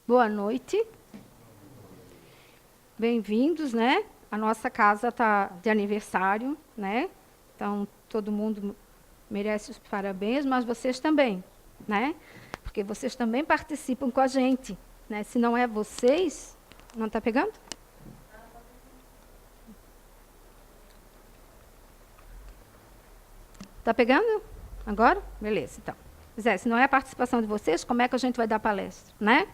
Boa noite. Bem-vindos, né? A nossa casa está de aniversário, né? Então, todo mundo merece os parabéns, mas vocês também, né? Porque vocês também participam com a gente, né? Se não é vocês... Não está pegando? Está pegando? Agora? Beleza, então. Zé, se não é a participação de vocês, como é que a gente vai dar palestra, né?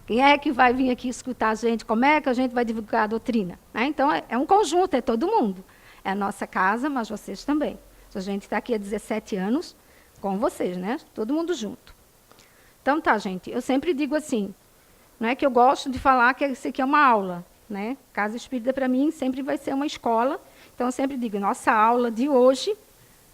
Quem é que vai vir aqui escutar a gente? Como é que a gente vai divulgar a doutrina? Né? Então, é um conjunto, é todo mundo. É a nossa casa, mas vocês também. A gente está aqui há 17 anos com vocês, né? Todo mundo junto. Então, tá, gente. Eu sempre digo assim, não é que eu gosto de falar que isso aqui é uma aula, né? Casa Espírita, para mim, sempre vai ser uma escola. Então, eu sempre digo, nossa aula de hoje,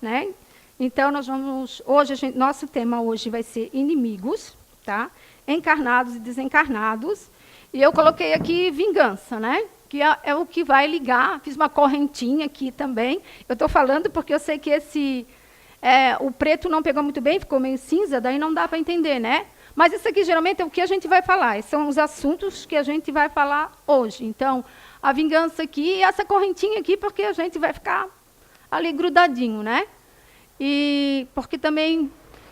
né? Então, nós vamos... Hoje, nosso tema hoje vai ser inimigos, tá? Encarnados e desencarnados. E eu coloquei aqui vingança, né? Que é o que vai ligar. Fiz uma correntinha aqui também. Eu estou falando porque eu sei que o preto não pegou muito bem, ficou meio cinza, daí não dá para entender, né? Mas isso aqui, geralmente, é o que a gente vai falar. Esses são os assuntos que a gente vai falar hoje. Então, a vingança aqui e essa correntinha aqui, porque a gente vai ficar ali grudadinho, né? E porque também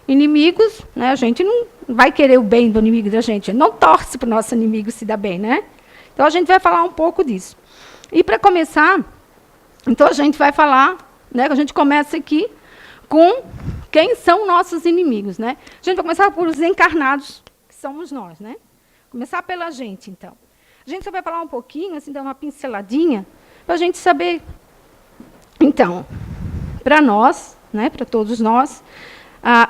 inimigos, né, a gente não vai querer o bem do inimigo da gente, não torce para o nosso inimigo se dar bem, né? Então, a gente vai falar um pouco disso. E, para começar, então, a gente vai falar, né, a gente começa aqui com quem são nossos inimigos, né? A gente vai começar por os encarnados, que somos nós, né? Começar pela gente, então. A gente só vai falar um pouquinho, assim, dar uma pinceladinha, para a gente saber. Então, para nós, né, para todos nós,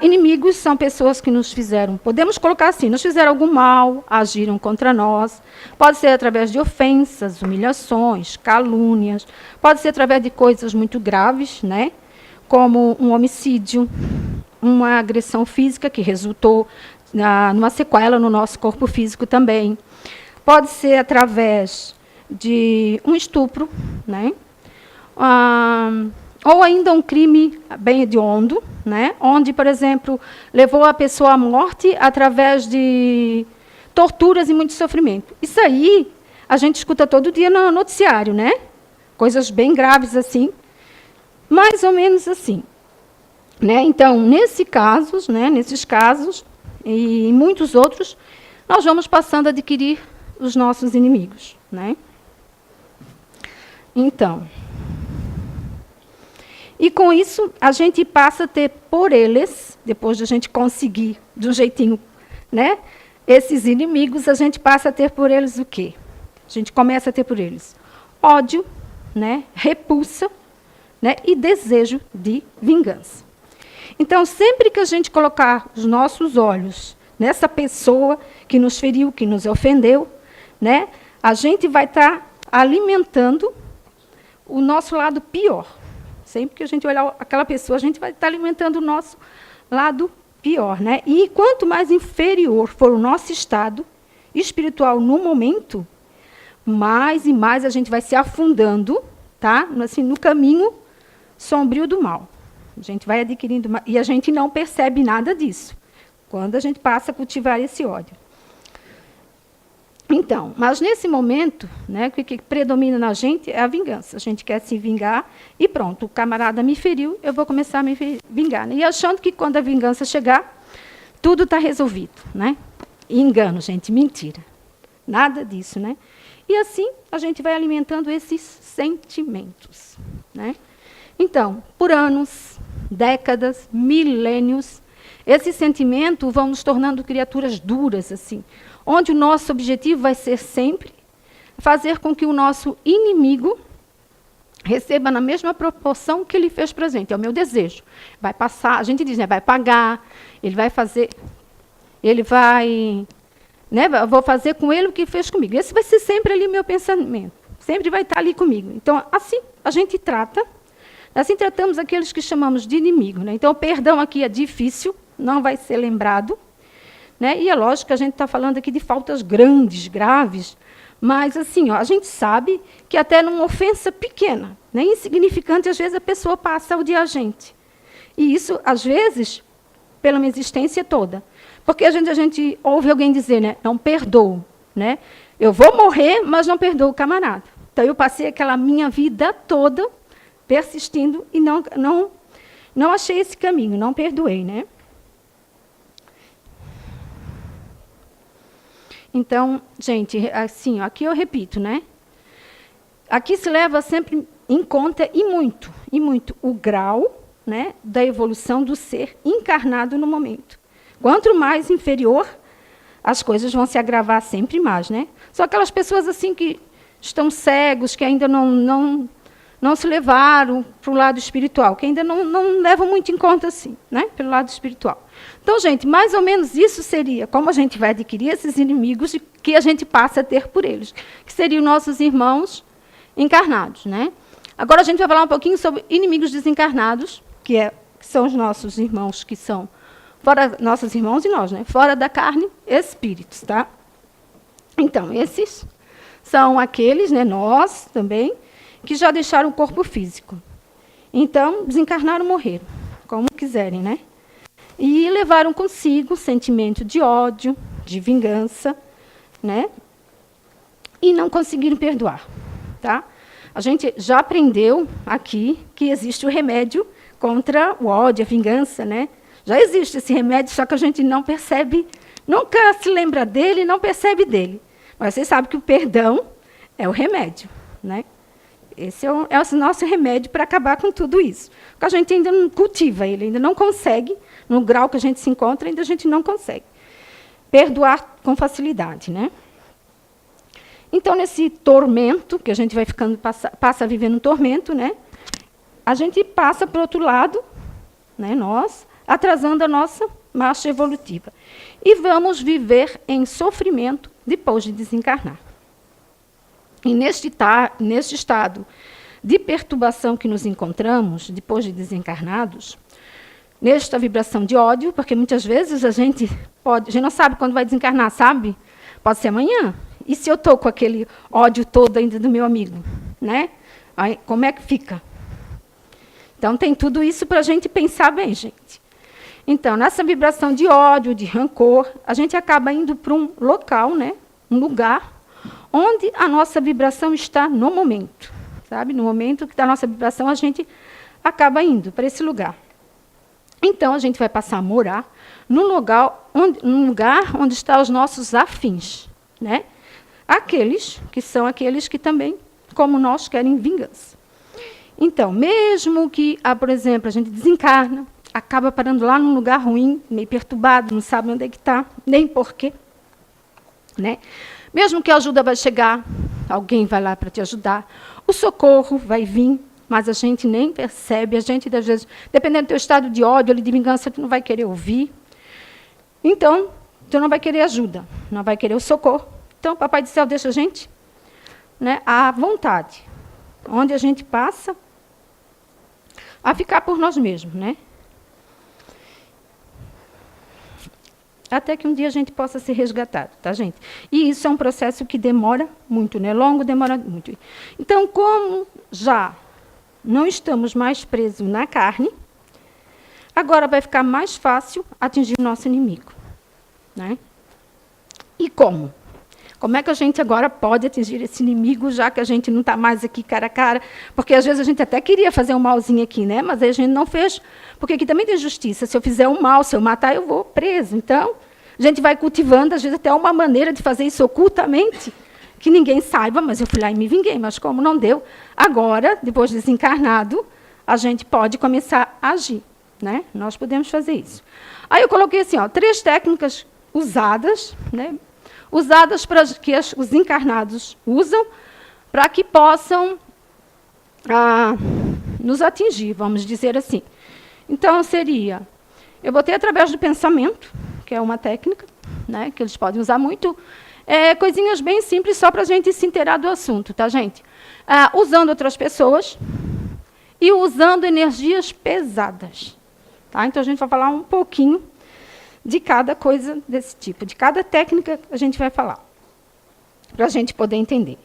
inimigos são pessoas que nos fizeram, podemos colocar assim, nos fizeram algum mal, agiram contra nós, pode ser através de ofensas, humilhações, calúnias, pode ser através de coisas muito graves, né, como um homicídio, uma agressão física que resultou numa sequela no nosso corpo físico também, pode ser através de um estupro, né, ou ainda um crime bem hediondo, né, onde, por exemplo, levou a pessoa à morte através de torturas e muito sofrimento. Isso aí a gente escuta todo dia no noticiário, né? Coisas bem graves assim, mais ou menos assim. Né? Então, nesses casos e em muitos outros, nós vamos passando a adquirir os nossos inimigos. Né? Então... E, com isso, a gente passa a ter por eles, depois de a gente conseguir, de um jeitinho, né, esses inimigos, a gente passa a ter por eles o quê? A gente começa a ter por eles ódio, né, repulsa, né, e desejo de vingança. Então, sempre que a gente colocar os nossos olhos nessa pessoa que nos feriu, que nos ofendeu, né, a gente vai estar alimentando o nosso lado pior. Sempre que a gente olhar aquela pessoa, a gente vai estar alimentando o nosso lado pior. Né? E quanto mais inferior for o nosso estado espiritual no momento, mais e mais a gente vai se afundando, tá? Assim, no caminho sombrio do mal. A gente vai adquirindo... E a gente não percebe nada disso, quando a gente passa a cultivar esse ódio. Então, mas nesse momento, né, o que predomina na gente é a vingança. A gente quer se vingar e pronto, o camarada me feriu, eu vou começar a me vingar. Né? E achando que quando a vingança chegar, tudo está resolvido. Né? E engano, gente, mentira. Nada disso. Né? E assim, a gente vai alimentando esses sentimentos. Né? Então, por anos, décadas, milênios, esses sentimentos vão nos tornando criaturas duras, assim, onde o nosso objetivo vai ser sempre fazer com que o nosso inimigo receba na mesma proporção que ele fez para a gente. É o meu desejo. Vai passar, a gente diz, né, vai pagar, ele vai fazer, ele vai, né, eu vou fazer com ele o que fez comigo. Esse vai ser sempre ali o meu pensamento, sempre vai estar ali comigo. Então, assim a gente trata, assim tratamos aqueles que chamamos de inimigo. Né? Então, o perdão aqui é difícil, não vai ser lembrado. Né? E é lógico que a gente está falando aqui de faltas grandes, graves, mas assim, ó, a gente sabe que até numa ofensa pequena, né, insignificante, às vezes a pessoa passa a odiar a gente. E isso, às vezes, pela minha existência toda. Porque a gente ouve alguém dizer, né, não perdoo. né? Eu vou morrer, mas não perdoo o camarada. Então, eu passei aquela minha vida toda persistindo e não achei esse caminho, não perdoei, né? Então, gente, assim, aqui eu repito, né? Aqui se leva sempre em conta, e muito, o grau, né, da evolução do ser encarnado no momento. Quanto mais inferior, as coisas vão se agravar sempre mais, né? Só aquelas pessoas assim que estão cegos, que ainda não se levaram para o lado espiritual, que ainda não levam muito em conta assim, né, pelo lado espiritual. Então, gente, mais ou menos isso seria como a gente vai adquirir esses inimigos que a gente passa a ter por eles, que seriam nossos irmãos encarnados, né? Agora a gente vai falar um pouquinho sobre inimigos desencarnados, que são os nossos irmãos que são fora, nossos irmãos e nós, né? Fora da carne, espíritos, tá? Então, esses são aqueles, né, nós também, que já deixaram o corpo físico. Então, desencarnaram, morreram, como quiserem, né? E levaram consigo sentimento de ódio, de vingança, né? E não conseguiram perdoar, tá? A gente já aprendeu aqui que existe o remédio contra o ódio, a vingança, né? Já existe esse remédio, só que a gente não percebe, nunca se lembra dele, não percebe dele. Mas vocês sabem que o perdão é o remédio, né? Esse é o nosso remédio para acabar com tudo isso. Porque a gente ainda não cultiva ele, ainda não consegue, no grau que a gente se encontra, ainda a gente não consegue perdoar com facilidade, né? Então, nesse tormento, que a gente vai ficando, passa a viver no tormento, né? A gente passa para o outro lado, né, nós, atrasando a nossa marcha evolutiva. E vamos viver em sofrimento depois de desencarnar. E neste estado de perturbação que nos encontramos, depois de desencarnados, nesta vibração de ódio, porque muitas vezes a gente não sabe quando vai desencarnar, sabe? Pode ser amanhã. E se eu estou com aquele ódio todo ainda do meu amigo, né? Aí, como é que fica? Então, tem tudo isso para a gente pensar bem, gente. Então, nessa vibração de ódio, de rancor, a gente acaba indo para um local, né? Um lugar onde a nossa vibração está no momento, sabe? No momento que da nossa vibração, a gente acaba indo para esse lugar. Então, a gente vai passar a morar num lugar onde estão os nossos afins, né? Aqueles que também, como nós, querem vingança. Então, mesmo que, por exemplo, a gente desencarna, acaba parando lá num lugar ruim, meio perturbado, não sabe onde é que está, nem porquê, né? Mesmo que a ajuda vai chegar, alguém vai lá para te ajudar, o socorro vai vir, mas a gente nem percebe, a gente, às vezes, dependendo do teu estado de ódio ou de vingança, tu não vai querer ouvir. Então, tu não vai querer ajuda, não vai querer o socorro. Então, Papai do Céu deixa a gente, né, à vontade, onde a gente passa a ficar por nós mesmos, né? Até que um dia a gente possa ser resgatado, tá, gente? E isso é um processo que demora muito, né? Longo, demora muito. Então, como já não estamos mais presos na carne, agora vai ficar mais fácil atingir o nosso inimigo, né? E como? Como é que a gente agora pode atingir esse inimigo, já que a gente não está mais aqui cara a cara? Porque, às vezes, a gente até queria fazer um malzinho aqui, né? Mas aí a gente não fez, porque aqui também tem justiça. Se eu fizer um mal, se eu matar, eu vou preso. Então, a gente vai cultivando, às vezes, até uma maneira de fazer isso ocultamente, que ninguém saiba, mas eu fui lá e me vinguei. Mas como não deu, agora, depois de desencarnado, a gente pode começar a agir, né? Nós podemos fazer isso. Aí eu coloquei assim, 3 técnicas usadas, né? Usadas para que os encarnados usam para que possam nos atingir, vamos dizer assim. Então, seria, eu botei através do pensamento, que é uma técnica, né, que eles podem usar muito, coisinhas bem simples, só para a gente se inteirar do assunto, tá, gente? Usando outras pessoas e usando energias pesadas. Tá? Então, a gente vai falar um pouquinho de cada coisa desse tipo, de cada técnica a gente vai falar, para a gente poder entender.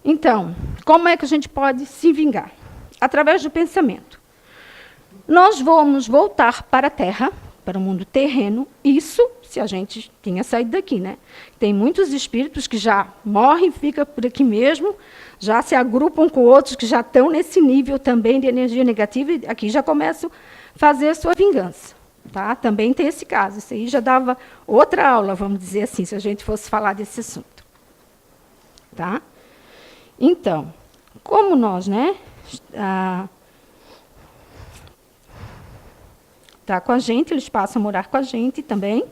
Então, como é que a gente pode se vingar? Através do pensamento. Nós vamos voltar para a Terra, para o mundo terreno, isso se a gente tinha saído daqui, né? Tem muitos espíritos que já morrem, ficam por aqui mesmo, já se agrupam com outros que já estão nesse nível também de energia negativa e aqui já começam a fazer a sua vingança. Tá? Também tem esse caso. Isso aí já dava outra aula, vamos dizer assim, se a gente fosse falar desse assunto. Tá? Então, como nós, né, tá com a gente, eles passam a morar com a gente também.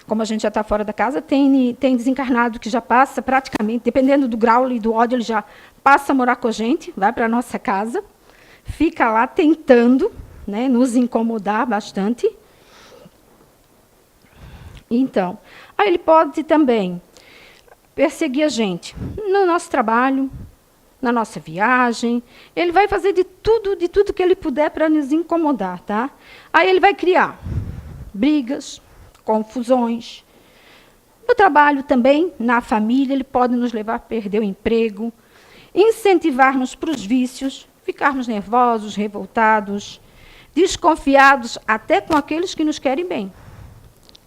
Como a gente já está fora da casa, tem desencarnado que já passa praticamente, dependendo do grau e do ódio, ele já passa a morar com a gente, vai para a nossa casa, fica lá tentando, né, nos incomodar bastante. Então, aí ele pode também perseguir a gente no nosso trabalho, na nossa viagem. Ele vai fazer de tudo que ele puder para nos incomodar, tá? Aí ele vai criar brigas, confusões. No trabalho também, na família, ele pode nos levar a perder o emprego, incentivar-nos para os vícios, ficarmos nervosos, revoltados, desconfiados até com aqueles que nos querem bem.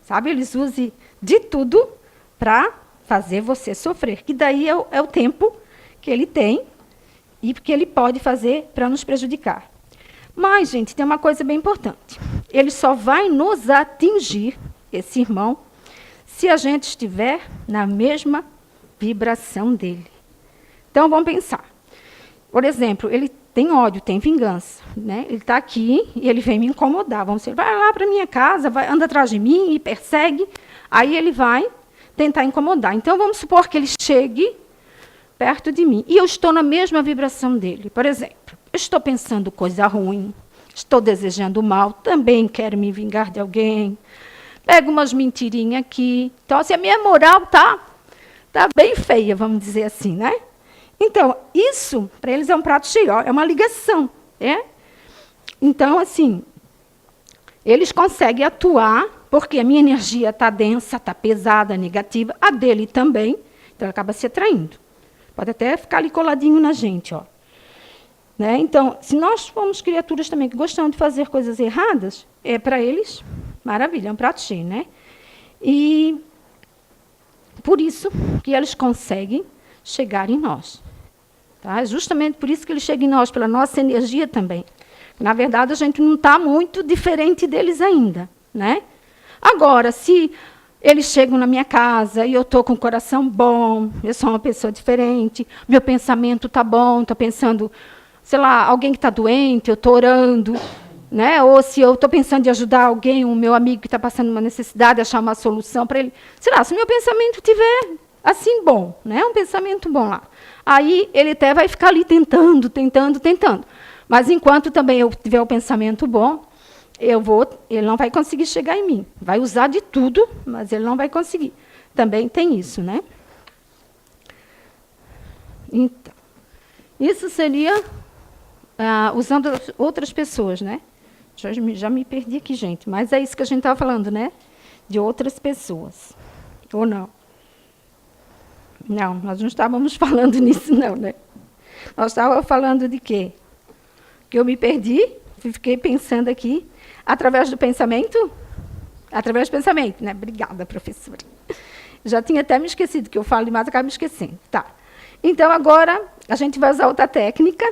Sabe? Eles usam de tudo para fazer você sofrer, que daí é o tempo que ele tem e que ele pode fazer para nos prejudicar. Mas, gente, tem uma coisa bem importante. Ele só vai nos atingir, esse irmão, se a gente estiver na mesma vibração dele. Então, vamos pensar. Por exemplo, ele tem ódio, tem vingança. Né? Ele está aqui e ele vem me incomodar. Vamos dizer, vai lá para a minha casa, anda atrás de mim e persegue. Aí ele vai tentar incomodar. Então, vamos supor que ele chegue perto de mim e eu estou na mesma vibração dele. Por exemplo, eu estou pensando coisa ruim, estou desejando mal, também quero me vingar de alguém, pego umas mentirinhas aqui. Então, assim, a minha moral tá bem feia, vamos dizer assim, né? Então, isso, para eles, é um prato cheio, é uma ligação. É? Então, assim, eles conseguem atuar, porque a minha energia está densa, está pesada, negativa, a dele também, então acaba se atraindo. Pode até ficar ali coladinho na gente. Ó. Né? Então, se nós formos criaturas também que gostam de fazer coisas erradas, é para eles, maravilha, é um prato cheio. Né? E por isso que eles conseguem chegar em nós. Tá? Justamente por isso que eles chegam em nós, pela nossa energia também. Na verdade, a gente não está muito diferente deles ainda. Né? Agora, se eles chegam na minha casa e eu estou com o coração bom, eu sou uma pessoa diferente, meu pensamento está bom, estou pensando, sei lá, alguém que está doente, eu estou orando, né? Ou se eu estou pensando em ajudar alguém, um meu amigo que está passando uma necessidade, achar uma solução para ele. Sei lá, se o meu pensamento estiver assim bom, né? Um pensamento bom lá. Aí ele até vai ficar ali tentando. Mas enquanto também eu tiver o pensamento bom, ele não vai conseguir chegar em mim. Vai usar de tudo, mas ele não vai conseguir. Também tem isso, né? Então, isso seria usando outras pessoas, né? Já me perdi aqui, gente. Mas é isso que a gente estava falando, né? De outras pessoas. Ou não? Não, nós não estávamos falando nisso, não, né? Nós estávamos falando de quê? Que eu me perdi, fiquei pensando aqui. Através do pensamento? Através do pensamento, né? Obrigada, professora. Já tinha até me esquecido, que eu falo demais, acabo me esquecendo. Tá. Então, agora, a gente vai usar outra técnica,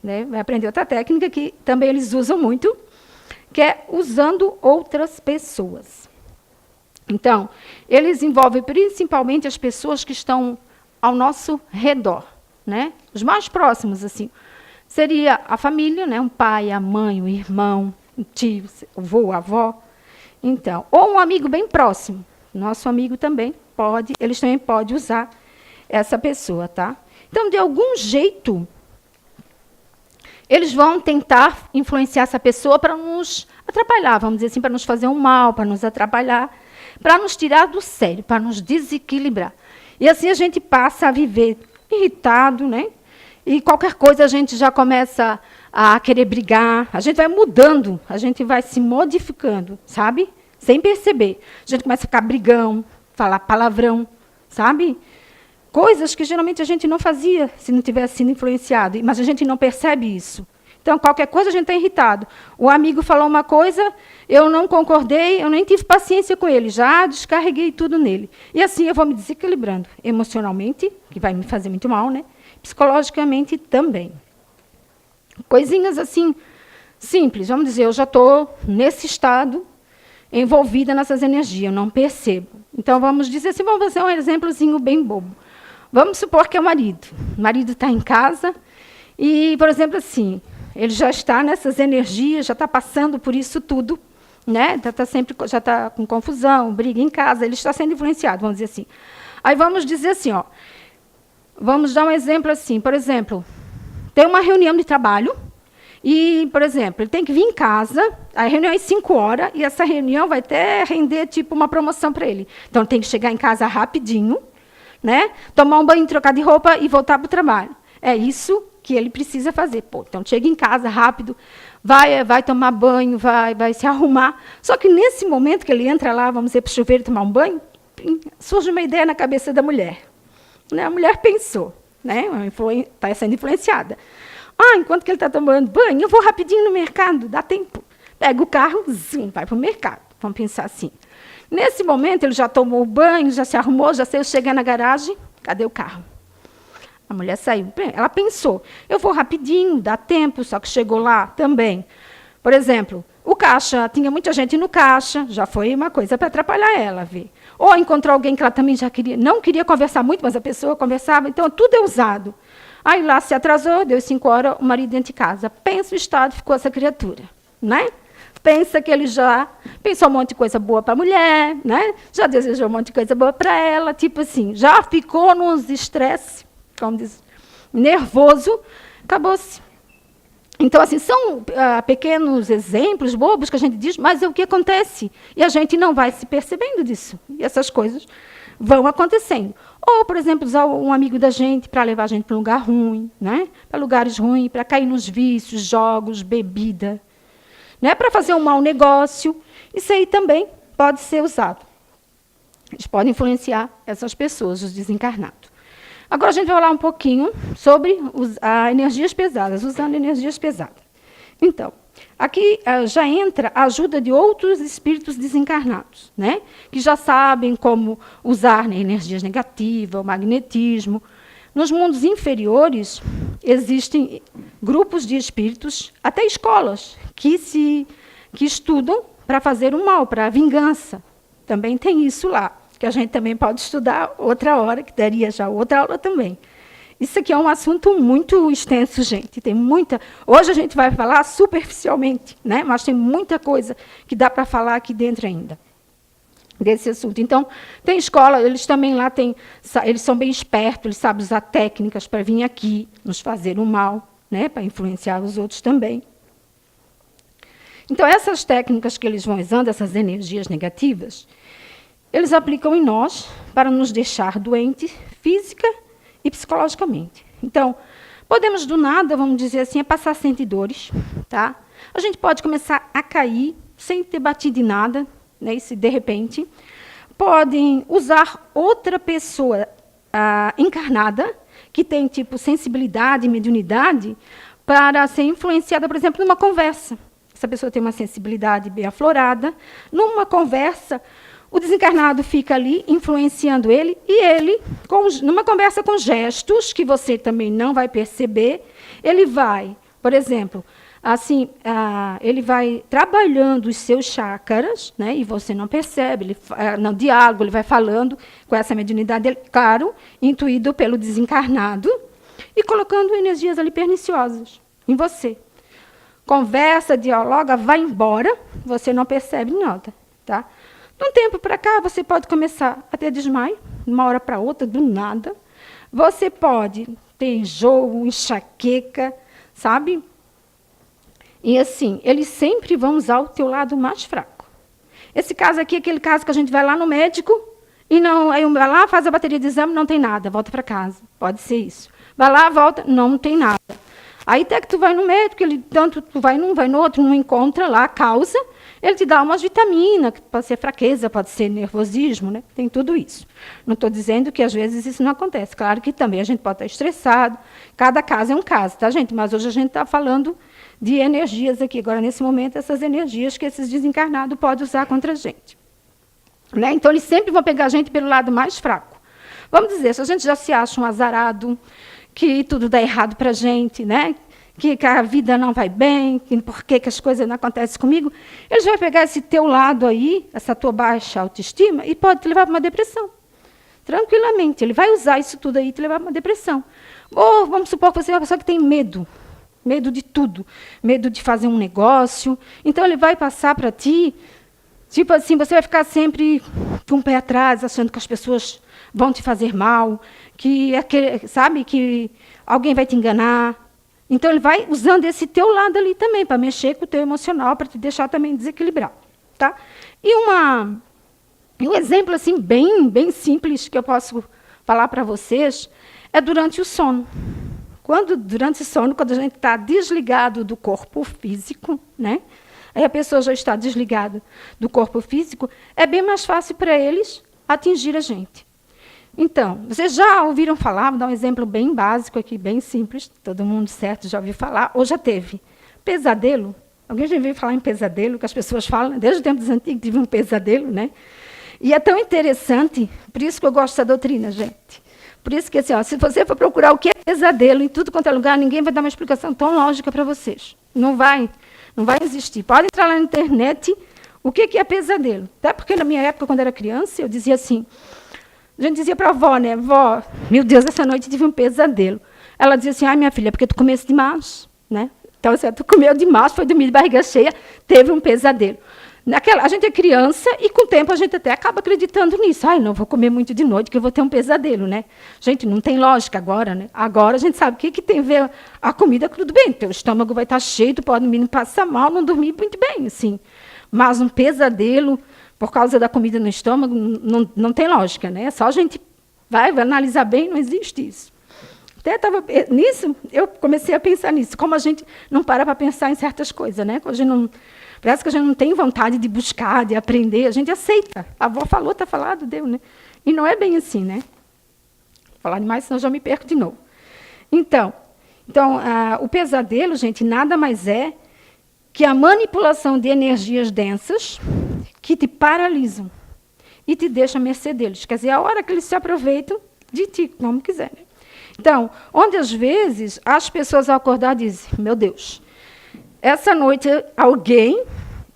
né? Vai aprender outra técnica que também eles usam muito, que é usando outras pessoas. Então, eles envolvem principalmente as pessoas que estão ao nosso redor, né? Os mais próximos, assim. Seria a família, né? Um pai, a mãe, o irmão, um tio, o avô, a avó. Então, ou um amigo bem próximo. Nosso amigo também pode, eles também podem usar essa pessoa, tá? Então, de algum jeito, eles vão tentar influenciar essa pessoa para nos atrapalhar, vamos dizer assim, para nos fazer um mal, para nos atrapalhar, para nos tirar do sério, para nos desequilibrar. E assim a gente passa a viver irritado, né? E qualquer coisa a gente já começa a querer brigar, a gente vai mudando, a gente vai se modificando, sabe? Sem perceber. A gente começa a ficar brigão, falar palavrão, sabe? Coisas que geralmente a gente não fazia se não tivesse sido influenciado, mas a gente não percebe isso. Então, qualquer coisa a gente está irritado. O amigo falou uma coisa, eu não concordei, eu nem tive paciência com ele, já descarreguei tudo nele. E assim eu vou me desequilibrando emocionalmente, que vai me fazer muito mal, né? Psicologicamente também. Coisinhas assim, simples. Vamos dizer, eu já estou nesse estado, envolvida nessas energias, eu não percebo. Então, vamos dizer assim, vamos fazer um exemplozinho bem bobo. Vamos supor que é o marido. O marido está em casa e, por exemplo, assim, ele já está nessas energias, já está passando por isso tudo, né? Já está com confusão, briga em casa, ele está sendo influenciado, vamos dizer assim. Aí vamos dizer assim, ó, vamos dar um exemplo assim, por exemplo, tem uma reunião de trabalho e, por exemplo, ele tem que vir em casa, a reunião é às 5 horas e essa reunião vai até render tipo uma promoção para ele. Então, ele tem que chegar em casa rapidinho, né? Tomar um banho, trocar de roupa e voltar para o trabalho. É isso que ele precisa fazer. Pô, então, chega em casa rápido, vai tomar banho, vai se arrumar. Só que nesse momento que ele entra lá, vamos dizer, para o chuveiro tomar um banho, surge uma ideia na cabeça da mulher. Né? A mulher pensou, né? Está sendo influenciada. Enquanto que ele está tomando banho, eu vou rapidinho no mercado, dá tempo. Pega o carro, vai para o mercado. Vamos pensar assim. Nesse momento, ele já tomou o banho, já se arrumou, já saiu, chegar na garagem, cadê o carro? A mulher saiu. Ela pensou, eu vou rapidinho, dá tempo, só que chegou lá também. Por exemplo, o caixa, tinha muita gente no caixa, já foi uma coisa para atrapalhar ela, ver. Ou encontrou alguém que ela também já não queria conversar muito, mas a pessoa conversava, então tudo é usado. Aí lá se atrasou, deu 5 horas, o marido dentro de casa. Pensa o estado, ficou essa criatura, né? Pensa que ele já pensou um monte de coisa boa para a mulher, né? Já desejou um monte de coisa boa para ela, tipo assim, já ficou nos estresse, como diz, nervoso, acabou-se. Então, assim, são pequenos exemplos bobos que a gente diz, mas é o que acontece. E a gente não vai se percebendo disso. E essas coisas vão acontecendo. Ou, por exemplo, usar um amigo da gente para levar a gente para um lugar ruim, né? Para lugares ruins, para cair nos vícios, jogos, bebida. Né, para fazer um mau negócio, isso aí também pode ser usado. Eles podem influenciar essas pessoas, os desencarnados. Agora a gente vai falar um pouquinho sobre energias pesadas, usando energias pesadas. Então, aqui já entra a ajuda de outros espíritos desencarnados, né, que já sabem como usar, né, energias negativas, o magnetismo. Nos mundos inferiores, existem grupos de espíritos, até escolas, que estudam para fazer o mal, para a vingança. Também tem isso lá, que a gente também pode estudar outra hora, que daria já outra aula também. Isso aqui é um assunto muito extenso, gente. Tem muita. Hoje a gente vai falar superficialmente, né? Mas tem muita coisa que dá para falar aqui dentro ainda desse assunto. Então, tem escola, eles também lá eles são bem espertos, eles sabem usar técnicas para vir aqui, nos fazer o mal, né, para influenciar os outros também. Então, essas técnicas que eles vão usando, essas energias negativas, eles aplicam em nós para nos deixar doentes física e psicologicamente. Então, podemos do nada, vamos dizer assim, passar a sentir dores, tá? A gente pode começar a cair sem ter batido em nada, né, e se de repente podem usar outra pessoa encarnada, que tem tipo sensibilidade e mediunidade, para ser influenciada, por exemplo, numa conversa. Essa pessoa tem uma sensibilidade bem aflorada. Numa conversa, o desencarnado fica ali influenciando ele, e ele, numa conversa com gestos, que você também não vai perceber, ele vai, por exemplo, assim, ele vai trabalhando os seus chácaras, né, e você não percebe, no diálogo ele vai falando com essa mediunidade dele, claro, intuído pelo desencarnado, e colocando energias ali perniciosas em você. Conversa, dialoga, vai embora, você não percebe nada, tá? De um tempo para cá, você pode começar a ter desmaio, de uma hora para outra, do nada. Você pode ter enjoo, enxaqueca, sabe? E assim, eles sempre vão usar o teu lado mais fraco. Esse caso aqui é aquele caso que a gente vai lá no médico, e não, aí vai lá, faz a bateria de exame, não tem nada, volta para casa. Pode ser isso. Vai lá, volta, não tem nada. Aí até que tu vai no médico, ele tanto tu vai num, vai no outro, não encontra lá a causa, ele te dá umas vitaminas, que pode ser fraqueza, pode ser nervosismo, né? Tem tudo isso. Não estou dizendo que às vezes isso não acontece. Claro que também a gente pode estar estressado, cada caso é um caso, tá, gente? Mas hoje a gente está falando de energias aqui, agora nesse momento, essas energias que esses desencarnados podem usar contra a gente. Né? Então eles sempre vão pegar a gente pelo lado mais fraco. Vamos dizer, se a gente já se acha um azarado, que tudo dá errado para a gente, né? Que a vida não vai bem, que por que as coisas não acontecem comigo, ele vai pegar esse teu lado aí, essa tua baixa autoestima, e pode te levar para uma depressão. Tranquilamente. Ele vai usar isso tudo aí e te levar para uma depressão. Ou vamos supor que você é uma pessoa que tem medo. Medo de tudo. Medo de fazer um negócio. Então, ele vai passar para ti, tipo assim, você vai ficar sempre com o pé atrás, achando que as pessoas vão te fazer mal, que sabe que alguém vai te enganar. Então ele vai usando esse teu lado ali também para mexer com o teu emocional, para te deixar também desequilibrado, tá? E um exemplo assim bem simples que eu posso falar para vocês é durante o sono. Durante o sono, quando a gente está desligado do corpo físico, né? Aí a pessoa já está desligada do corpo físico, é bem mais fácil para eles atingir a gente. Então, vocês já ouviram falar, vou dar um exemplo bem básico aqui, bem simples, todo mundo certo já ouviu falar, ou já teve. Pesadelo. Alguém já ouviu falar em pesadelo, que as pessoas falam, desde o tempo dos antigos tive um pesadelo, né? E é tão interessante, por isso que eu gosto dessa doutrina, gente. Por isso que, assim, ó, se você for procurar o que é pesadelo em tudo quanto é lugar, ninguém vai dar uma explicação tão lógica para vocês. Não vai existir. Pode entrar lá na internet, o que é pesadelo. Até porque na minha época, quando era criança, eu dizia assim, a gente dizia para a avó, né? Vó, meu Deus, essa noite tive um pesadelo. Ela dizia assim, minha filha, porque tu comeste demais, né? Então, assim, tu comeu demais, foi dormir de barriga cheia, teve um pesadelo. A gente é criança e, com o tempo, a gente até acaba acreditando nisso. Não vou comer muito de noite, que eu vou ter um pesadelo, né? Gente, não tem lógica agora, né? Agora a gente sabe o que tem a ver a comida, tudo bem. Teu estômago vai estar cheio, tu pode não passar mal, não dormir muito bem, assim. Mas um pesadelo por causa da comida no estômago, não tem lógica, né? Só a gente vai analisar bem, não existe isso. Até estava nisso, eu comecei a pensar nisso, como a gente não para pensar em certas coisas, né? Parece que a gente não tem vontade de buscar, de aprender, a gente aceita. A avó falou, está falado, deu, né? E não é bem assim, né? Vou falar demais, senão eu já me perco de novo. Então o pesadelo, gente, nada mais é que a manipulação de energias densas que te paralisam e te deixam à mercê deles. Quer dizer, a hora que eles se aproveitam de ti, como quiser. Né? Então, onde às vezes as pessoas ao acordar dizem, meu Deus, essa noite alguém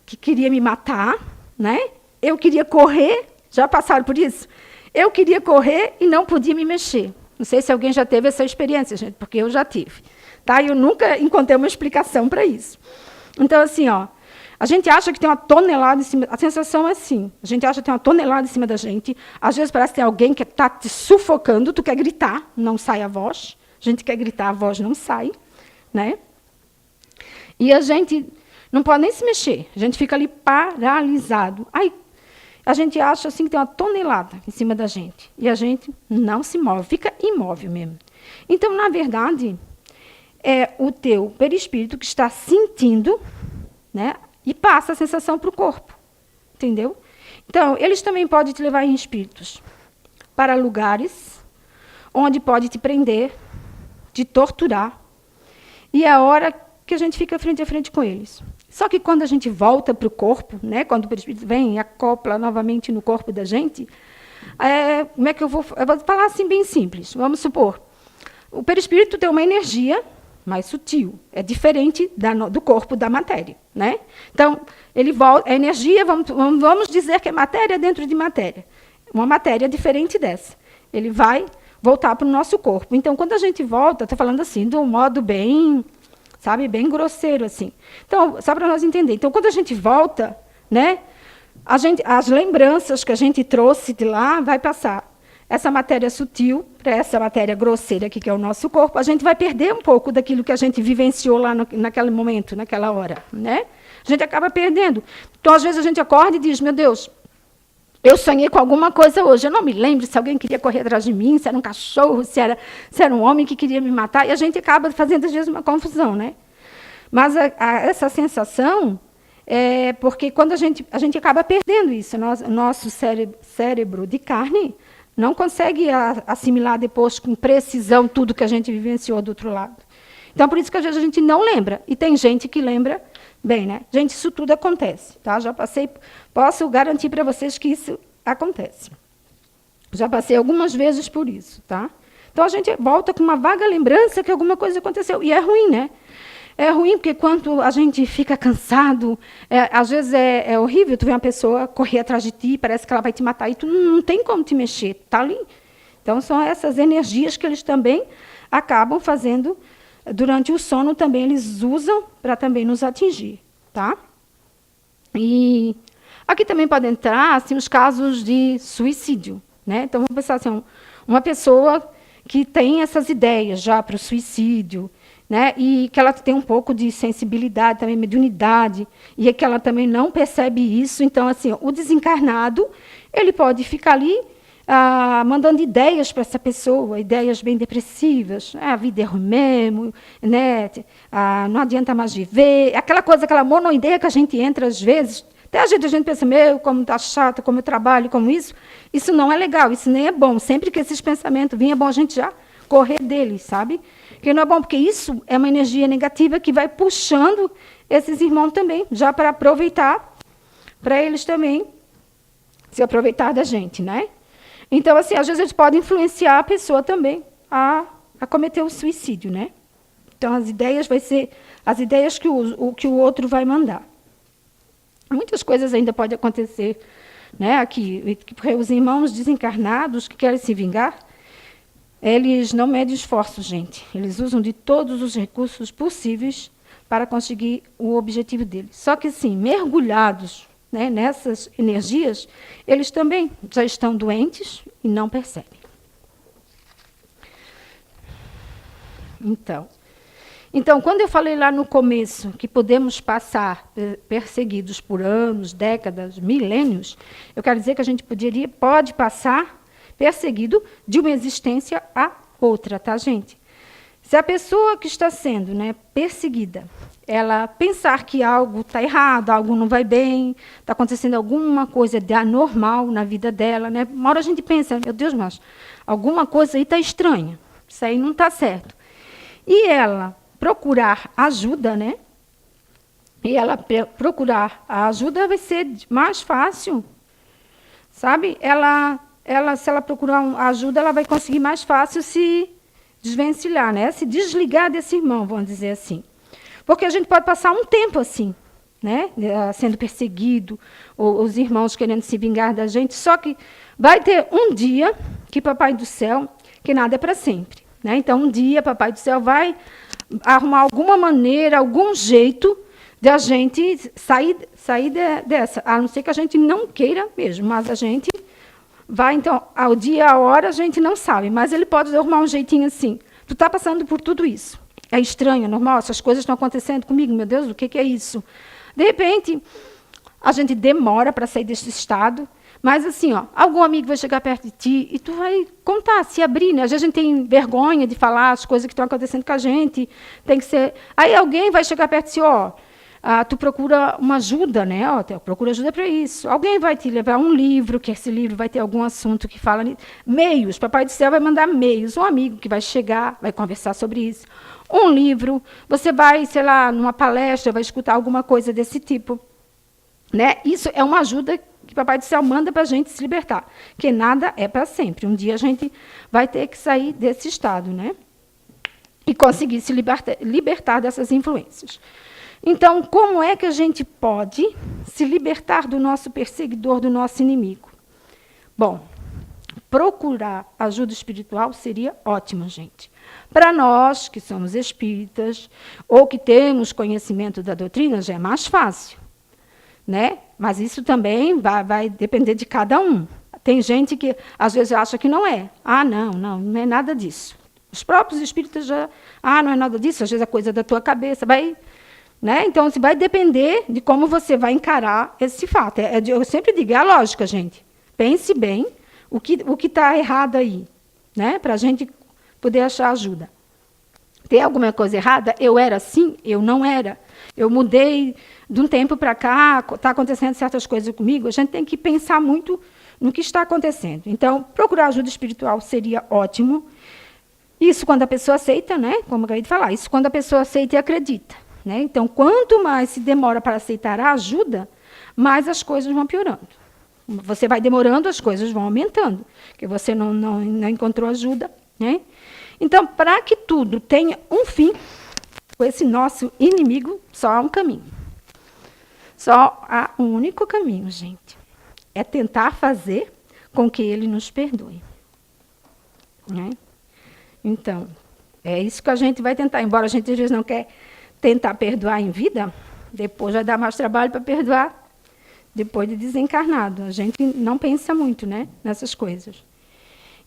que queria me matar, né? Eu queria correr, já passaram por isso? Eu queria correr e não podia me mexer. Não sei se alguém já teve essa experiência, gente, porque eu já tive. Tá? Eu nunca encontrei uma explicação para isso. Então, assim, ó, a gente acha que tem uma tonelada em cima, a sensação é assim, a gente acha que tem uma tonelada em cima da gente, às vezes parece que tem alguém que está te sufocando, tu quer gritar, não sai a voz, a gente quer gritar, a voz não sai, né? E a gente não pode nem se mexer, a gente fica ali paralisado. Aí, a gente acha assim que tem uma tonelada em cima da gente, e a gente não se move, fica imóvel mesmo. Então, na verdade, é o teu perispírito que está sentindo, né? E passa a sensação para o corpo, entendeu? Então, eles também podem te levar em espíritos para lugares onde pode te prender, te torturar, e é a hora que a gente fica frente a frente com eles. Só que quando a gente volta para o corpo, né, quando o perispírito vem e acopla novamente no corpo da gente, como é que eu vou falar assim bem simples, vamos supor, o perispírito tem uma energia mais sutil, é diferente do corpo da matéria, né? Então, ele volta, a energia, vamos dizer que é matéria dentro de matéria, uma matéria diferente dessa. Ele vai voltar para o nosso corpo. Então, quando a gente volta, estou falando assim, de um modo bem, sabe, bem grosseiro, assim. Então, só para nós entender. Então, quando a gente volta, né, as lembranças que a gente trouxe de lá vai passar. Essa matéria sutil para essa matéria grosseira aqui, que é o nosso corpo, a gente vai perder um pouco daquilo que a gente vivenciou lá naquele momento, naquela hora, né? A gente acaba perdendo. Então, às vezes, a gente acorda e diz, meu Deus, Eu sonhei com alguma coisa hoje, eu não me lembro se alguém queria correr atrás de mim, se era um cachorro, se era um homem que queria me matar, e a gente acaba fazendo, às vezes, uma confusão, né? Mas essa sensação é porque quando a gente acaba perdendo isso, nosso cérebro de carne não consegue assimilar depois com precisão tudo que a gente vivenciou do outro lado. Então, por isso que às vezes a gente não lembra, e tem gente que lembra bem, né? Gente, isso tudo acontece, tá? Já passei, posso garantir para vocês que isso acontece. Já passei algumas vezes por isso, tá? Então, a gente volta com uma vaga lembrança que alguma coisa aconteceu, e é ruim, né? É ruim porque quando a gente fica cansado, às vezes é horrível tu ver uma pessoa correr atrás de ti, parece que ela vai te matar, e tu não tem como te mexer, tá ali. Então, são essas energias que eles também acabam fazendo. Durante o sono também eles usam para também nos atingir, tá? E aqui também podem entrar assim, os casos de suicídio, né? Então vamos pensar assim, uma pessoa que tem essas ideias já para o suicídio, né? E que ela tem um pouco de sensibilidade, também mediunidade, e é que ela também não percebe isso. Então assim, o desencarnado ele pode ficar ali mandando ideias para essa pessoa, ideias bem depressivas, a vida é ruim mesmo, né? Não adianta mais viver, aquela monoideia que a gente entra às vezes, até a gente pensa, como está chato, como eu trabalho, como isso não é legal, isso nem é bom. Sempre que esses pensamentos vinham, é bom a gente já correr deles, sabe? Que não é bom, porque isso é uma energia negativa que vai puxando esses irmãos também, já para aproveitar, para eles também se aproveitar da gente, né? Então, assim, às vezes eles podem influenciar a pessoa também a cometer o suicídio, né? Então, as ideias vai ser as ideias que o outro vai mandar. Muitas coisas ainda podem acontecer, né? Aqui, porque os irmãos desencarnados que querem se vingar, eles não medem esforços, gente. Eles usam de todos os recursos possíveis para conseguir o objetivo deles. Só que, assim, mergulhados, né, nessas energias, eles também já estão doentes e não percebem. Então, quando eu falei lá no começo que podemos passar perseguidos por anos, décadas, milênios, eu quero dizer que a gente pode passar perseguido de uma existência a outra, tá, gente? Se a pessoa que está sendo, né, perseguida, ela pensar que algo está errado, algo não vai bem, está acontecendo alguma coisa de anormal na vida dela, né? Uma hora a gente pensa, meu Deus, mas alguma coisa aí está estranha, isso aí não está certo. E ela procurar ajuda, né? E ela procurar a ajuda vai ser mais fácil, sabe? Se ela procurar ajuda, ela vai conseguir mais fácil se desvencilhar, né? Se desligar desse irmão, vamos dizer assim. Porque a gente pode passar um tempo assim, né? Sendo perseguido, ou os irmãos querendo se vingar da gente, só que vai ter um dia que Papai do Céu, que nada é para sempre, né? Então, um dia Papai do Céu vai arrumar alguma maneira, algum jeito de a gente sair dessa, a não ser que a gente não queira mesmo, mas a gente vai, então, ao dia, à hora, a gente não sabe, mas ele pode arrumar um jeitinho assim. Tu está passando por tudo isso. É estranho, é normal, essas coisas estão acontecendo comigo, meu Deus, o que é isso? De repente, a gente demora para sair desse estado, mas assim, algum amigo vai chegar perto de ti e tu vai contar, se abrir, né? Às vezes a gente tem vergonha de falar as coisas que estão acontecendo com a gente, tem que ser... Aí alguém vai chegar perto de ti, tu procura uma ajuda, né? Procura ajuda para isso. Alguém vai te levar um livro, que esse livro vai ter algum assunto que fala... Meios, Papai do Céu vai mandar meios, um amigo que vai chegar, vai conversar sobre isso. Um livro, você vai, sei lá, numa palestra, vai escutar alguma coisa desse tipo. Né? Isso é uma ajuda que Papai do Céu manda para a gente se libertar. Que nada é para sempre. Um dia a gente vai ter que sair desse estado, né? E conseguir se libertar dessas influências. Então, como é que a gente pode se libertar do nosso perseguidor, do nosso inimigo? Bom, procurar ajuda espiritual seria ótimo, gente. Para nós, que somos espíritas, ou que temos conhecimento da doutrina, já é mais fácil, né? Mas isso também vai depender de cada um. Tem gente que, às vezes, acha que não é. Não é nada disso. Os próprios espíritas já... não é nada disso, às vezes é coisa da tua cabeça. Né? Então, vai depender de como você vai encarar esse fato. Eu sempre digo, é a lógica, gente. pense bem o que está errado aí, né? Para a gente poder achar ajuda. Tem alguma coisa errada? Eu era assim? Eu não era. Eu mudei de um tempo para cá, está acontecendo certas coisas comigo. A gente tem que pensar muito no que está acontecendo. Então, procurar ajuda espiritual seria ótimo. Isso quando a pessoa aceita, né? Como eu acabei de falar, isso quando a pessoa aceita e acredita. Né? Então, quanto mais se demora para aceitar a ajuda, mais as coisas vão piorando. Você vai demorando, as coisas vão aumentando, porque você não encontrou ajuda. Né? Então, para que tudo tenha um fim, com esse nosso inimigo, só há um caminho. Só há um único caminho, gente. É tentar fazer com que ele nos perdoe. Né? Então, é isso que a gente vai tentar. Embora a gente às vezes não quer tentar perdoar em vida, depois vai dar mais trabalho para perdoar depois de desencarnado. A gente não pensa muito, né, nessas coisas.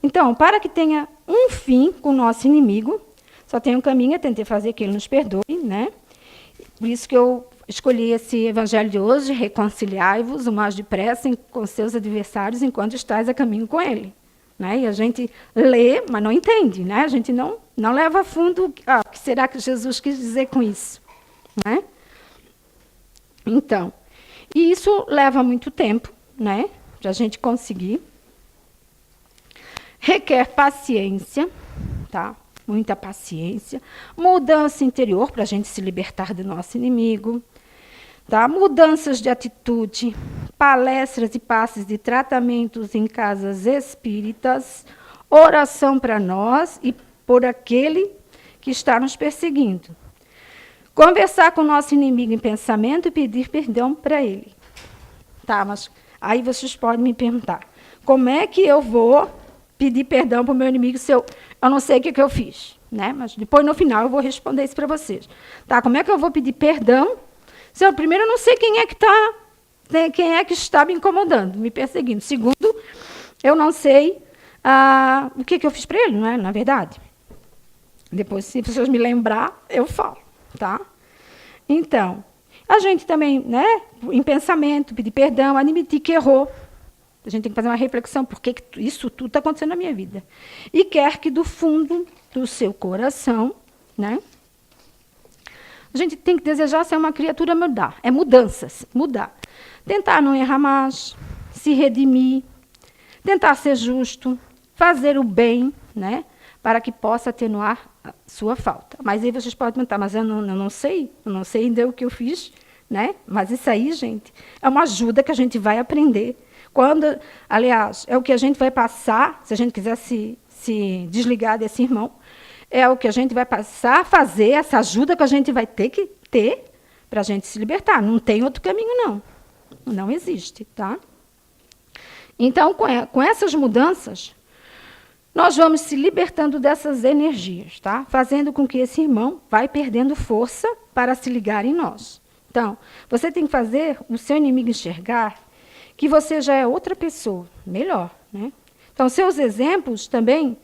Então, para que tenha um fim com o nosso inimigo, só tem um caminho, é tentar fazer que ele nos perdoe, né? Por isso que eu escolhi esse evangelho de hoje, reconciliai-vos o mais depressa com seus adversários enquanto estáis a caminho com ele. Né? E a gente lê, mas não entende, né? A gente não leva a fundo o que será que Jesus quis dizer com isso. Né? Então, e isso leva muito tempo, né? Para a gente conseguir. Requer paciência, tá? Muita paciência. Mudança interior para a gente se libertar do nosso inimigo. Tá? Mudanças de atitude, palestras e passes de tratamentos em casas espíritas, oração para nós e por aquele que está nos perseguindo. Conversar com o nosso inimigo em pensamento e pedir perdão para ele. Tá, mas aí vocês podem me perguntar, como é que eu vou pedir perdão para o meu inimigo se eu não sei o que eu fiz? Né? Mas depois, no final, eu vou responder isso para vocês. Tá, como é que eu vou pedir perdão? Se eu, primeiro, eu não sei quem é que está me incomodando, me perseguindo. Segundo, eu não sei o que eu fiz para ele, não é? Na verdade. Depois, se vocês me lembrar, eu falo. Tá? Então, a gente também, né, em pensamento, pedir perdão, admitir que errou. A gente tem que fazer uma reflexão, por que isso tudo está acontecendo na minha vida. E quer que do fundo do seu coração, né, a gente tem que desejar ser uma criatura mudar. É mudanças, mudar. Tentar não errar mais, se redimir, tentar ser justo, fazer o bem, né, para que possa atenuar a sua falta. Mas aí vocês podem perguntar, mas eu não sei ainda o que eu fiz, né? Mas isso aí, gente, é uma ajuda que a gente vai aprender. Aliás, é o que a gente vai passar, se a gente quiser se desligar desse irmão, é o que a gente vai passar a fazer, essa ajuda que a gente vai ter que ter para a gente se libertar. Não tem outro caminho, não. Não existe, tá? Então, com essas mudanças, nós vamos se libertando dessas energias, tá? Fazendo com que esse irmão vai perdendo força para se ligar em nós. Então, você tem que fazer o seu inimigo enxergar que você já é outra pessoa, melhor, né? Então, seus exemplos também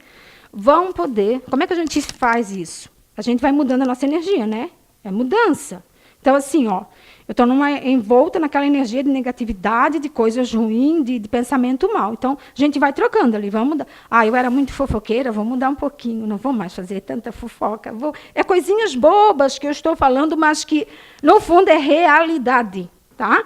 vão poder... Como é que a gente faz isso? A gente vai mudando a nossa energia, né? É mudança. Então, assim, ó, eu estou envolta naquela energia de negatividade, de coisas ruins, de pensamento mal. Então, a gente vai trocando ali, vamos mudar. Eu era muito fofoqueira, vou mudar um pouquinho, não vou mais fazer tanta fofoca. É coisinhas bobas que eu estou falando, mas que, no fundo, é realidade, tá?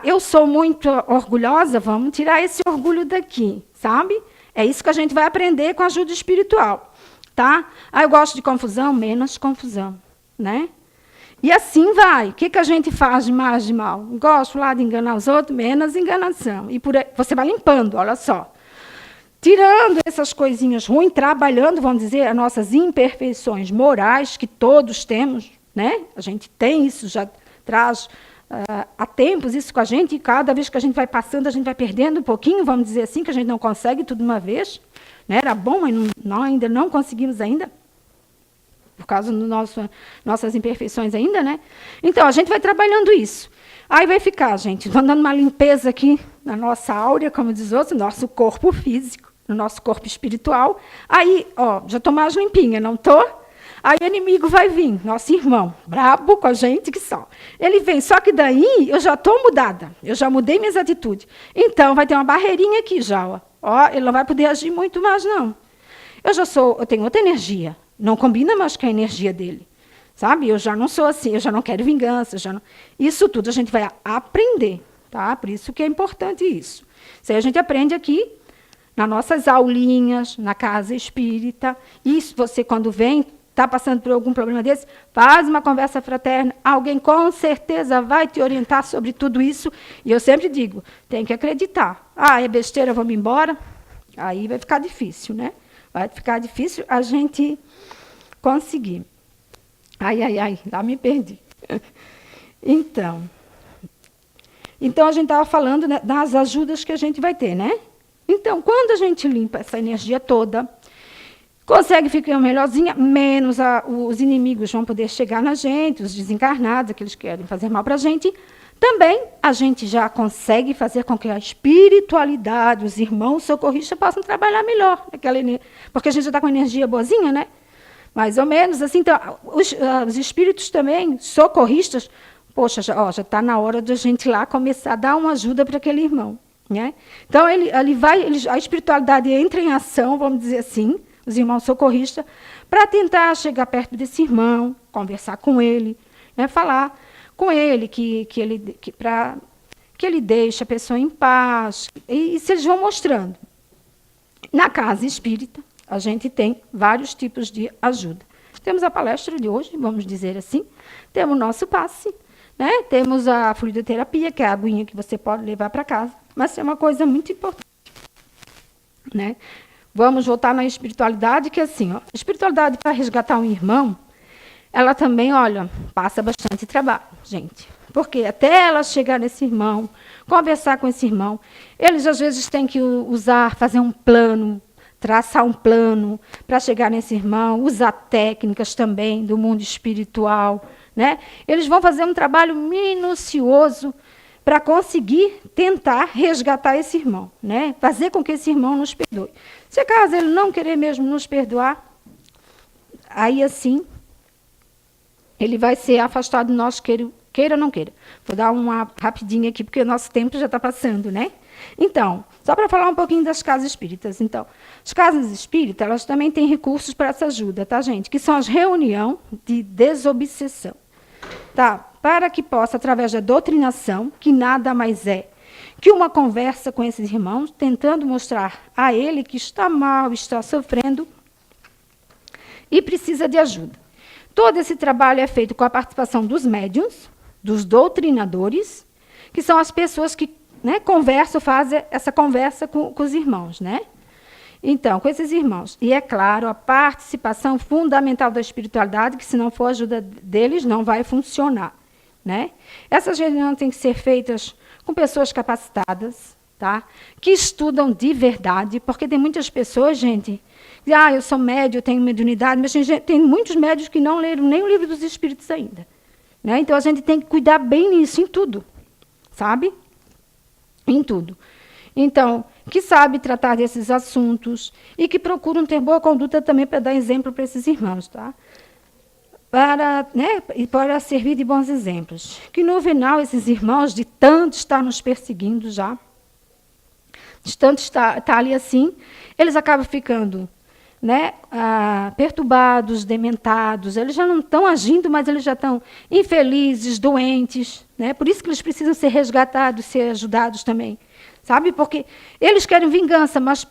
Eu sou muito orgulhosa, vamos tirar esse orgulho daqui, sabe? É isso que a gente vai aprender com a ajuda espiritual, tá? Eu gosto de confusão, menos confusão, né? E assim vai. O que a gente faz de mais de mal? Gosto lá de enganar os outros, menos enganação. E por aí, você vai limpando, olha só. Tirando essas coisinhas ruins, trabalhando, vamos dizer, as nossas imperfeições morais, que todos temos, né? A gente tem isso, já traz há tempos isso com a gente, e cada vez que a gente vai passando, a gente vai perdendo um pouquinho, vamos dizer assim, que a gente não consegue tudo de uma vez. Né? Era bom, mas ainda não conseguimos ainda. Por causa das nossas imperfeições ainda, né? Então, a gente vai trabalhando isso. Aí vai ficar, gente, dando uma limpeza aqui na nossa áurea, como diz outro, no nosso corpo físico, no nosso corpo espiritual. Aí, ó, já estou mais limpinha, não estou? Aí o inimigo vai vir, nosso irmão, brabo com a gente que só. Ele vem, só que daí eu já estou mudada, eu já mudei minhas atitudes. Então vai ter uma barreirinha aqui já, ó, ele não vai poder agir muito mais, não. Eu tenho outra energia, não combina mais com a energia dele. Sabe? Eu já não sou assim, eu já não quero vingança. Isso tudo a gente vai aprender. Tá? Por isso que é importante isso. Isso aí a gente aprende aqui, nas nossas aulinhas, na casa espírita. Isso você, quando vem, está passando por algum problema desse, faz uma conversa fraterna. Alguém com certeza vai te orientar sobre tudo isso. E eu sempre digo, tem que acreditar. Ah, é besteira, vamos embora? Aí vai ficar difícil, né? Vai ficar difícil a gente conseguir. Ai, lá me perdi. Então a gente estava falando, né, das ajudas que a gente vai ter, né? Então, quando a gente limpa essa energia toda, consegue ficar melhorzinha, menos os inimigos vão poder chegar na gente, os desencarnados, aqueles que querem fazer mal para a gente. Também a gente já consegue fazer com que a espiritualidade, os irmãos socorristas possam trabalhar melhor, porque a gente já está com energia boazinha, né? Mais ou menos, assim, então, os espíritos também, socorristas, poxa, já está na hora de a gente lá começar a dar uma ajuda para aquele irmão. Né? Então, a espiritualidade entra em ação, vamos dizer assim, os irmãos socorristas, para tentar chegar perto desse irmão, conversar com ele, né, falar com ele para que ele deixe a pessoa em paz. E se eles vão mostrando. Na casa espírita, a gente tem vários tipos de ajuda. Temos a palestra de hoje, vamos dizer assim. Temos o nosso passe, né? Temos a fluidoterapia, que é a aguinha que você pode levar para casa. Mas é uma coisa muito importante. Né? Vamos voltar na espiritualidade, que é assim, ó, a espiritualidade para resgatar um irmão, ela também, olha, passa bastante trabalho, gente. Porque até ela chegar nesse irmão, conversar com esse irmão, eles às vezes têm que fazer um plano, traçar um plano para chegar nesse irmão, usar técnicas também do mundo espiritual. Né? Eles vão fazer um trabalho minucioso para conseguir tentar resgatar esse irmão, né? Fazer com que esse irmão nos perdoe. Se caso ele não querer mesmo nos perdoar, aí assim, ele vai ser afastado de nós, queira ou não queira. Vou dar uma rapidinha aqui, porque o nosso tempo já está passando, né? Então, só para falar um pouquinho das casas espíritas. Então, as casas espíritas, elas também têm recursos para essa ajuda, tá, gente? Que são as reuniões de desobsessão. Tá? Para que possa, através da doutrinação, que nada mais é que uma conversa com esses irmãos, tentando mostrar a ele que está mal, está sofrendo e precisa de ajuda. Todo esse trabalho é feito com a participação dos médiuns, dos doutrinadores, que são as pessoas que, né, fazem essa conversa com os irmãos, né? Então, com esses irmãos. E, é claro, a participação fundamental da espiritualidade, que se não for a ajuda deles, não vai funcionar. Né? Essas reuniões têm que ser feitas com pessoas capacitadas, tá? Que estudam de verdade, porque tem muitas pessoas, gente, que eu sou médio, eu tenho mediunidade, mas tem muitos médios que não leram nem o livro dos Espíritos ainda. Né? Então, a gente tem que cuidar bem nisso, em tudo. Sabe? Em tudo. Então, que sabe tratar desses assuntos e que procuram ter boa conduta também para dar exemplo para esses irmãos, tá? Para servir de bons exemplos. Que no final, esses irmãos, de tanto estar nos perseguindo já, de tanto estar ali assim, eles acabam ficando, né, perturbados, dementados, eles já não estão agindo, mas eles já estão infelizes, doentes, né? Por isso que eles precisam ser resgatados, ser ajudados também. Sabe? Porque eles querem vingança, mas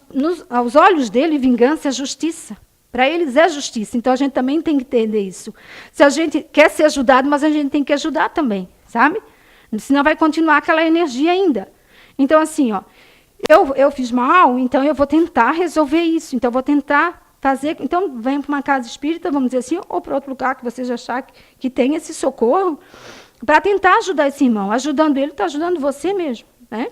aos olhos dele, vingança é justiça. Para eles é justiça. Então, a gente também tem que entender isso. Se a gente quer ser ajudado, mas a gente tem que ajudar também, sabe? Senão vai continuar aquela energia ainda. Então, assim, ó, eu fiz mal, então eu vou tentar resolver isso. Então, eu vou tentar fazer... Então, venha para uma casa espírita, vamos dizer assim, ou para outro lugar que vocês acharem que tem esse socorro, para tentar ajudar esse irmão. Ajudando ele, está ajudando você mesmo, né?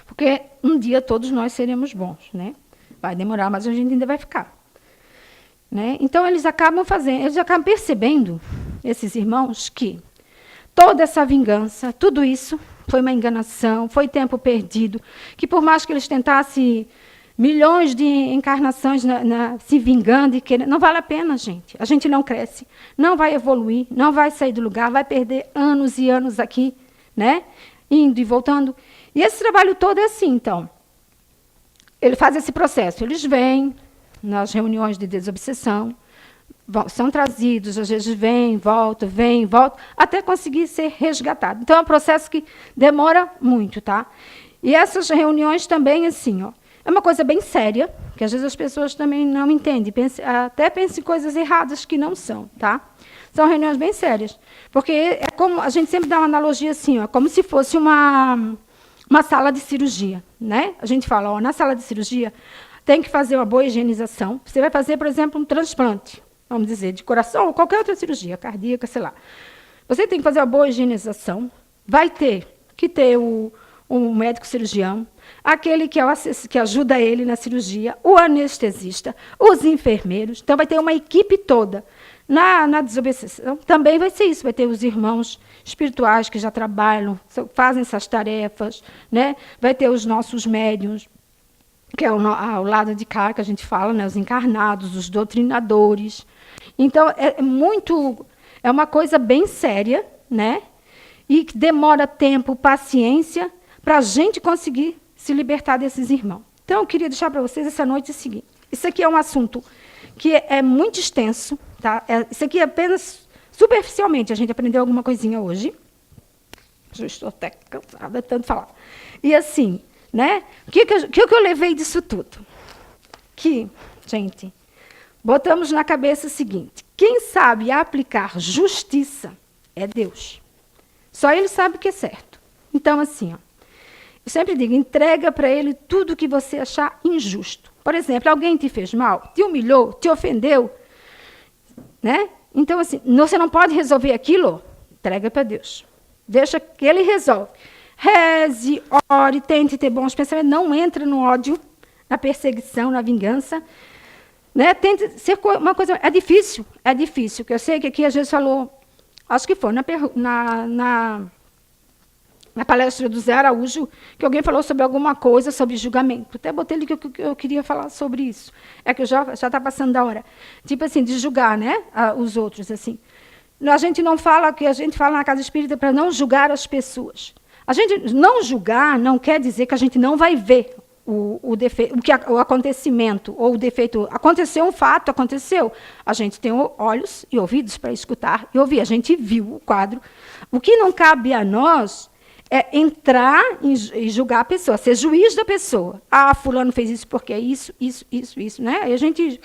Porque um dia todos nós seremos bons, né? Vai demorar, mas a gente ainda vai ficar. Né? Então, eles acabam percebendo, esses irmãos, que toda essa vingança, tudo isso foi uma enganação, foi tempo perdido, que por mais que eles tentassem, milhões de encarnações se vingando e querendo. Não vale a pena, gente. A gente não cresce, não vai evoluir, não vai sair do lugar, vai perder anos e anos aqui, né? Indo e voltando. E esse trabalho todo é assim, então. Ele faz esse processo. Eles vêm nas reuniões de desobsessão, são trazidos, às vezes vêm, voltam, até conseguir ser resgatado. Então, é um processo que demora muito, tá? E essas reuniões também, assim, ó, é uma coisa bem séria, que às vezes as pessoas também não entendem, até pensam em coisas erradas que não são, tá? São reuniões bem sérias, porque é como, a gente sempre dá uma analogia assim, ó, como se fosse uma sala de cirurgia, né? A gente fala, ó, na sala de cirurgia tem que fazer uma boa higienização. Você vai fazer, por exemplo, um transplante, vamos dizer, de coração ou qualquer outra cirurgia, cardíaca, sei lá. Você tem que fazer uma boa higienização, vai ter que ter um médico cirurgião, aquele que ajuda ele na cirurgia, o anestesista, os enfermeiros. Então, vai ter uma equipe toda. Na desobsessão também vai ser isso, vai ter os irmãos espirituais que já trabalham, fazem essas tarefas, né? Vai ter os nossos médiuns, que é ao lado de cá que a gente fala, né? Os encarnados, os doutrinadores. Então, é uma coisa bem séria, né? E que demora tempo, paciência, para a gente conseguir se libertar desses irmãos. Então, eu queria deixar para vocês essa noite o seguinte. Isso aqui é um assunto que é muito extenso, tá? Isso aqui é apenas superficialmente. A gente aprendeu alguma coisinha hoje. Já estou até cansada de tanto falar. E assim, né? O que eu levei disso tudo? Que, gente, botamos na cabeça o seguinte. Quem sabe aplicar justiça é Deus. Só Ele sabe o que é certo. Então, assim, ó, eu sempre digo, entrega para Ele tudo que você achar injusto. Por exemplo, alguém te fez mal, te humilhou, te ofendeu, né? Então, assim, você não pode resolver aquilo, entrega para Deus. Deixa que Ele resolve. Reze, ore, tente ter bons pensamentos, não entre no ódio, na perseguição, na vingança. Né? Tente ser uma coisa... É difícil, que eu sei que aqui a gente falou, acho que foi na palestra do Zé Araújo, que alguém falou sobre alguma coisa, sobre julgamento. Até botei ali que eu queria falar sobre isso. É que já está passando da hora. Tipo assim, de julgar, né, os outros. Assim. A gente não fala, que a gente fala na Casa Espírita para não julgar as pessoas. A gente não julgar não quer dizer que a gente não vai ver o acontecimento ou o defeito. Aconteceu um fato, aconteceu. A gente tem olhos e ouvidos para escutar e ouvir. A gente viu o quadro. O que não cabe a nós é entrar e julgar a pessoa, ser juiz da pessoa. Ah, fulano fez isso porque é isso, né? Aí a gente,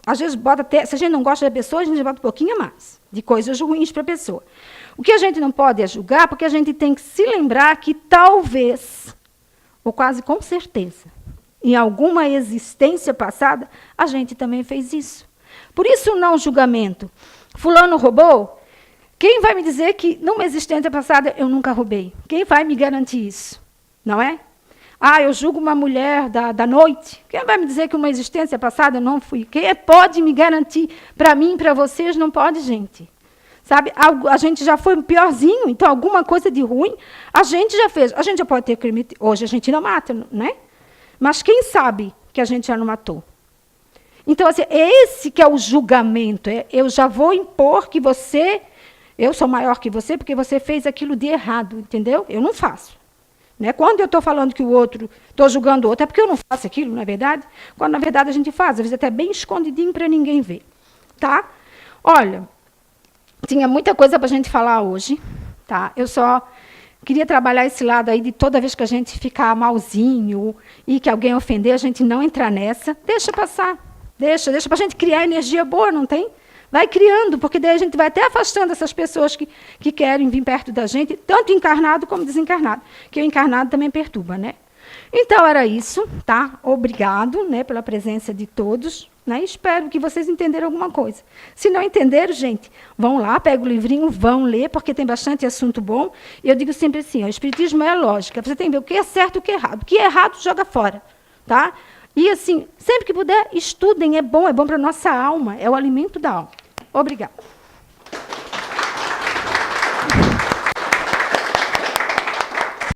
às vezes, bota até... Se a gente não gosta da pessoa, a gente bota um pouquinho mais de coisas ruins para a pessoa. O que a gente não pode é julgar, porque a gente tem que se lembrar que talvez, ou quase com certeza, em alguma existência passada, a gente também fez isso. Por isso, o não julgamento. Fulano roubou? Quem vai me dizer que, numa existência passada, eu nunca roubei? Quem vai me garantir isso? Não é? Ah, eu julgo uma mulher da noite. Quem vai me dizer que numa existência passada eu não fui? Quem pode me garantir? Para mim, para vocês, não pode, gente. Sabe? A gente já foi piorzinho, então alguma coisa de ruim a gente já fez. A gente já pode ter crime. Hoje a gente não mata, né? Mas quem sabe que a gente já não matou? Então, assim, esse que é o julgamento. Eu já vou impor que você... Eu sou maior que você porque você fez aquilo de errado, entendeu? Eu não faço. Né? Quando eu estou falando que o outro, estou julgando o outro, é porque eu não faço aquilo, não é verdade? Quando, na verdade, a gente faz, às vezes até bem escondidinho para ninguém ver. Tá? Olha, tinha muita coisa para a gente falar hoje. Tá? Eu só queria trabalhar esse lado aí de toda vez que a gente ficar malzinho e que alguém ofender, a gente não entrar nessa. Deixa passar. Deixa para a gente criar energia boa, não tem? Vai criando, porque daí a gente vai até afastando essas pessoas que querem vir perto da gente, tanto encarnado como desencarnado, que o encarnado também perturba, né? Então, era isso, tá? Obrigado, né, pela presença de todos, né? Espero que vocês entenderam alguma coisa. Se não entenderam, gente, vão lá, pega o livrinho, vão ler, porque tem bastante assunto bom. E eu digo sempre assim, ó, o espiritismo é lógica, você tem que ver o que é certo e o que é errado. O que é errado, joga fora, tá? E, assim, sempre que puder, estudem, é bom para a nossa alma, é o alimento da alma. Obrigada.